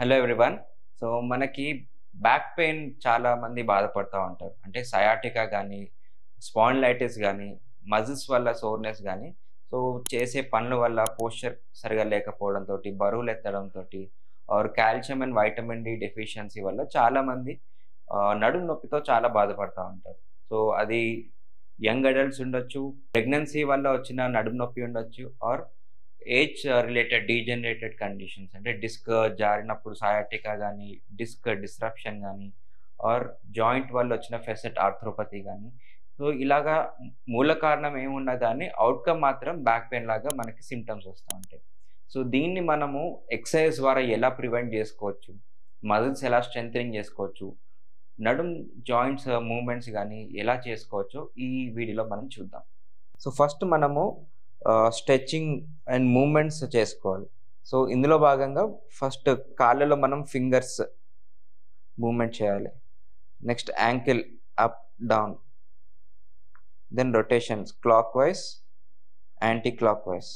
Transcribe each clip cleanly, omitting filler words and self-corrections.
Hello everyone. So, మనకి back pain చాలా మంది బాధపడతా ఉంటారు. అంటే సయాటికా గానీ, స్పాండిలైటిస్ గానీ, మజిల్స్ వల్ల సోర్‌నెస్ గానీ, సో, చేసే పనుల వల్ల పోస్చర్ సరిగ్గా లేకపోవడంతోటి, బరువులెత్తడంతోటి or calcium and vitamin D deficiency వల్ల చాలామంది నడుము నొప్పితో చాలా బాధపడతా ఉంటారు. సో, అది యంగ్ అడల్ట్స్ ఉండొచ్చు, ప్రెగ్నెన్సీ వల్ల వచ్చిన నడుము నొప్పి ఉండొచ్చు or age related degenerated conditions అంటే డిస్క్ జారినప్పుడు సయాటికా గానీ, డిస్క్ డిస్రప్షన్ గానీ, ఆర్ జాయింట్ వల్ల వచ్చిన ఫెసెట్ ఆర్థ్రోపతి గానీ, సో ఇలాగా మూల కారణం ఏమున్నా గానీ ఔట్‌కమ్ మాత్రం బ్యాక్ పెయిన్ లాగా మనకి సింప్టమ్స్ వస్తా ఉంటాయి. సో దీన్ని మనము ఎక్సర్‌సైజ్ ద్వారా ఎలా ప్రివెంట్ జేసుకోవచ్చు? మజిల్స్ ఎలా స్ట్రెంథెనింగ్ జేసుకోవచ్చు? నడుం జాయింట్స్ మూవ్‌మెంట్స్ గానీ ఎలా చేసుకోవచ్చో ఈ వీడియోలో మనం చూద్దాం. సో ఫస్ట్ మనము స్ట్రెచింగ్ అండ్ మూవ్‌మెంట్స్ చేసుకోవాలి. సో ఇందులో భాగంగా ఫస్ట్ కాళ్ళలో మనం ఫింగర్స్ మూవ్‌మెంట్ చేయాలి. Next ankle up, down. Then rotations clockwise, anti clockwise.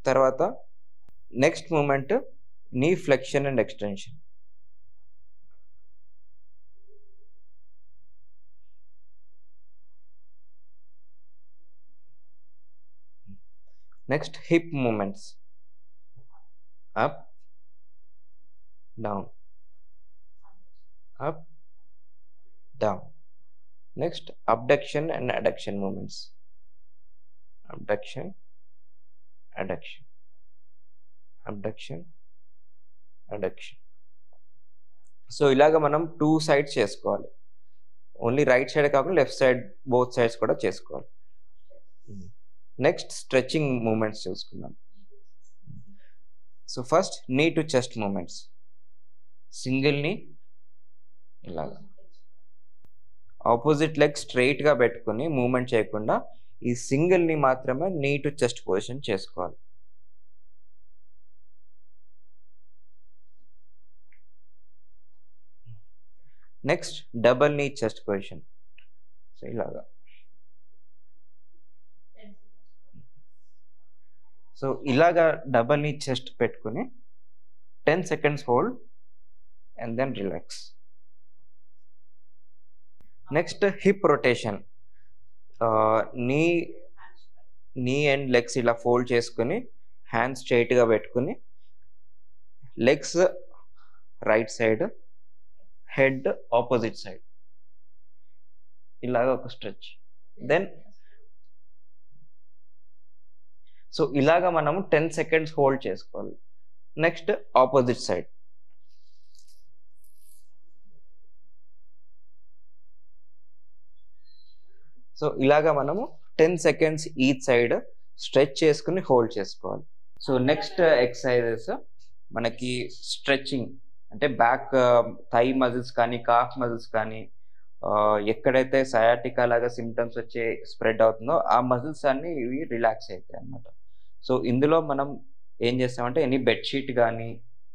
తర్వాత next movement knee flexion and extension. Next hip movements. Up, down, up, down. Next abduction and adduction movements. Abduction, adduction, abduction, adduction. So ఇలాగ మనం 2 sides చేసుకోవాలి. Only right సైడే కాకుండా left side both sides కూడా చేసుకోవాలి. Next stretching movements చూసుకుందాం. So first నీ to chest movements. Single నీ ఇలాగా. ఆపోజిట్ లెగ్ స్ట్రెయిట్‌గా పెట్టుకొని మూవ్‌మెంట్ చేయకుండా ఈ సింగిల్ నీ మాత్రమే నీ టు చెస్ట్ పొజిషన్ చేసుకోవాలి. Next double knee chest position. So ఇలాగా. సో ఇలాగా డబుల్ నీ చెస్ట్ పెట్టుకొని 10 seconds hold and then relax. Next hip rotation. Knee knee and legs ఇలా ఫోల్డ్ చేసుకొని హ్యాండ్స్ స్ట్రెయిట్‌గా పెట్టుకొని legs right side, head opposite side. ఇలాగ ఒక స్ట్రెచ్. దెన్ సో ఇలాగ మనము 10 సెకండ్స్ హోల్డ్ చేసుకోవాలి. Next opposite side. సో ఇలాగ మనము 10 సెకండ్స్ ఈచ్ సైడ్ స్ట్రెచ్ చేసుకుని హోల్డ్ చేసుకోవాలి. సో నెక్స్ట్ ఎక్సర్సైజెస్ మనకి స్ట్రెచింగ్ అంటే బ్యాక్ థై మజిల్స్ కానీ, కాఫ్ మజిల్స్ కానీ ఎక్కడైతే సయాటికా లాగా సింప్టమ్స్ వచ్చి స్ప్రెడ్ అవుతుందో ఆ మజిల్స్ అన్నీ ఇవి రిలాక్స్ అవుతాయి అన్నమాట. సో ఇందులో మనం ఏం చేస్తామంటే ఎనీ బెడ్‌షీట్ గానీ,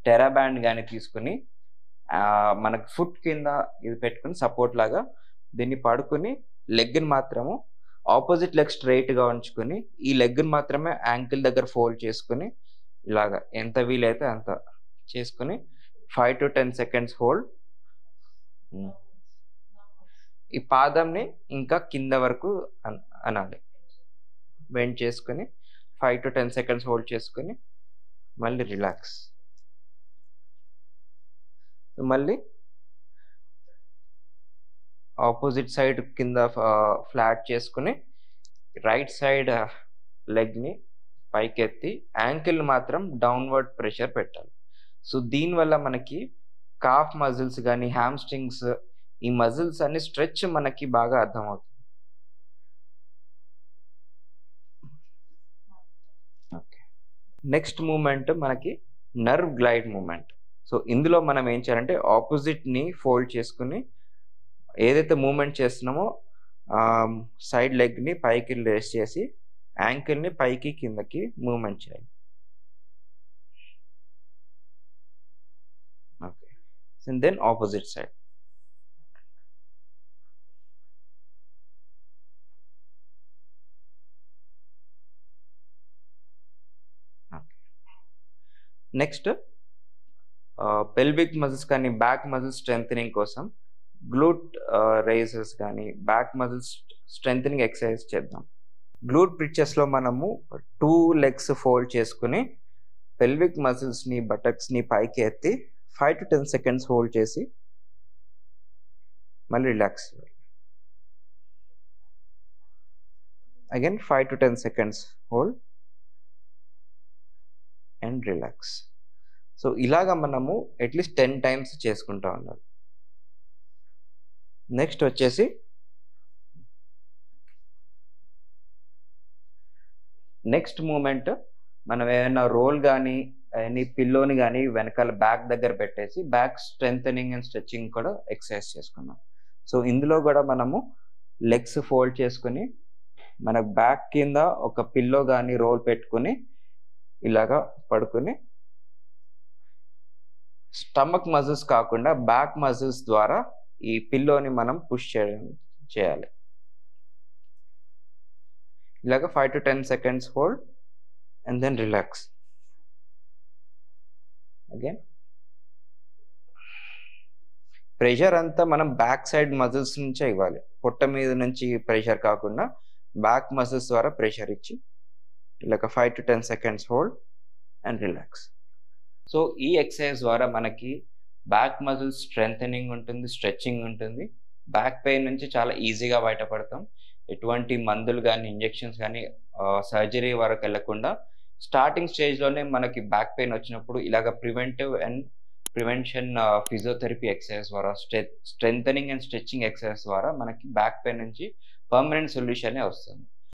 టెరా బ్యాండ్ గానీ తీసుకొని మనకు ఫుట్ కింద ఇది పెట్టుకొని సపోర్ట్ లాగా దీన్ని పడుకొని లెగ్‌ని మాత్రము ఆపోజిట్ లెగ్ స్ట్రెయిట్‌గా ఉంచుకొని ఈ లెగ్‌ని మాత్రమే యాంకిల్ దగ్గర ఫోల్డ్ చేసుకొని ఇలాగ ఎంత వీలైతే అంత చేసుకొని 5-10 సెకండ్స్ హోల్డ్. ఈ పాదంని ఇంకా కింద వరకు అనాలి. బెండ్ చేసుకొని 5-10 సెకండ్స్ హోల్డ్ చేసుకొని మళ్ళీ రిలాక్స్. మళ్ళీ ఆపోజిట్ సైడ్ కింద ఫ్లాట్ చేసుకొని రైట్ సైడ్ లెగ్‌ని పైకెత్తి యాంకిల్ మాత్రం డౌన్‌వర్డ్ ప్రెషర్ పెట్టాలి. సో దీనివల్ల మనకి కాఫ్ మజిల్స్ గానీ, హామ్‌స్ట్రింగ్స్ ఈ మజిల్స్ అన్ని స్ట్రెచ్ మనకి బాగా అర్థమవుతుంది. ఓకే. నెక్స్ట్ మూవ్‌మెంట్ మనకి నర్వ్ గ్లైడ్ మూవ్‌మెంట్. సో ఇందులో మనం ఏం చేయాలంటే ఆపోజిట్‌ని ఫోల్డ్ చేసుకొని ఏదైతే మూవ్‌మెంట్ చేస్తున్నామో సైడ్ లెగ్‌ని పైకి రేస్ చేసి యాంకిల్‌ని పైకి కిందకి మూవ్‌మెంట్ చేయాలి. Okay. And then opposite side. Okay. Next pelvic muscles కానీ బ్యాక్ మజిల్స్ స్ట్రెంథనింగ్ కోసం గ్లూట్ రైజెస్ కానీ బ్యాక్ మజిల్స్ స్ట్రెంథనింగ్ ఎక్సర్సైజ్ చేద్దాం. గ్లూట్ బ్రిడ్జెస్లో మనము 2 లెగ్స్ ఫోల్డ్ చేసుకుని పెల్విక్ మజిల్స్ని బటక్స్ని పైకి ఎత్తి 5 to 10 సెకండ్స్ హోల్డ్ చేసి మళ్ళీ relax. Again 5 to 10 seconds hold and relax. So ఇలాగా మనము అట్లీస్ట్ 10 టైమ్స్ చేసుకుంటూ ఉండాలి. నెక్స్ట్ వచ్చేసి నెక్స్ట్ మూమెంట్ మనం ఏమైనా రోల్ కానీ ఎనీ పిల్లోని కానీ వెనకాల బ్యాక్ దగ్గర పెట్టేసి బ్యాక్ స్ట్రెంథనింగ్ అండ్ స్ట్రెచ్చింగ్ కూడా ఎక్సర్సైజ్ చేసుకున్నాం. సో ఇందులో కూడా మనము లెగ్స్ ఫోల్డ్ చేసుకుని మన బ్యాక్ కింద ఒక పిల్లో కానీ రోల్ పెట్టుకుని ఇలాగా పడుకుని స్టమక్ మజిల్స్ కాకుండా బ్యాక్ మజిల్స్ ద్వారా ఈ పిల్లోని మనం పుష్ చేయాలి. ఇలాగా 5 to 10 seconds hold and then relax. Again pressure అంతా మనం బ్యాక్ సైడ్ మజిల్స్ నుంచే ఇవ్వాలి. పొట్ట మీద నుంచి ప్రెషర్ కాకుండా బ్యాక్ మజిల్స్ ద్వారా ప్రెషర్ ఇచ్చి ఇలాగ 5 to 10 seconds hold and relax. So ఈ ఎక్సర్సైజ్ ద్వారా మనకి బ్యాక్ మజిల్స్ స్ట్రెంథనింగ్ ఉంటుంది, స్ట్రెచ్చింగ్ ఉంటుంది. బ్యాక్ పెయిన్ నుంచి చాలా ఈజీగా బయటపడతాం. ఎటువంటి మందులు కానీ ఇంజెక్షన్స్ కానీ సర్జరీ వరకు వెళ్ళకుండా స్టార్టింగ్ స్టేజ్లోనే మనకి బ్యాక్ పెయిన్ వచ్చినప్పుడు ఇలాగ ప్రివెన్షన్ ఫిజియోథెరపీ ఎక్సర్సైజ్ ద్వారా స్ట్రెంథనింగ్ అండ్ స్ట్రెచ్చింగ్ ఎక్సర్సైజ్ ద్వారా మనకి బ్యాక్ పెయిన్ నుంచి పర్మనెంట్ సొల్యూషనే వస్తుంది.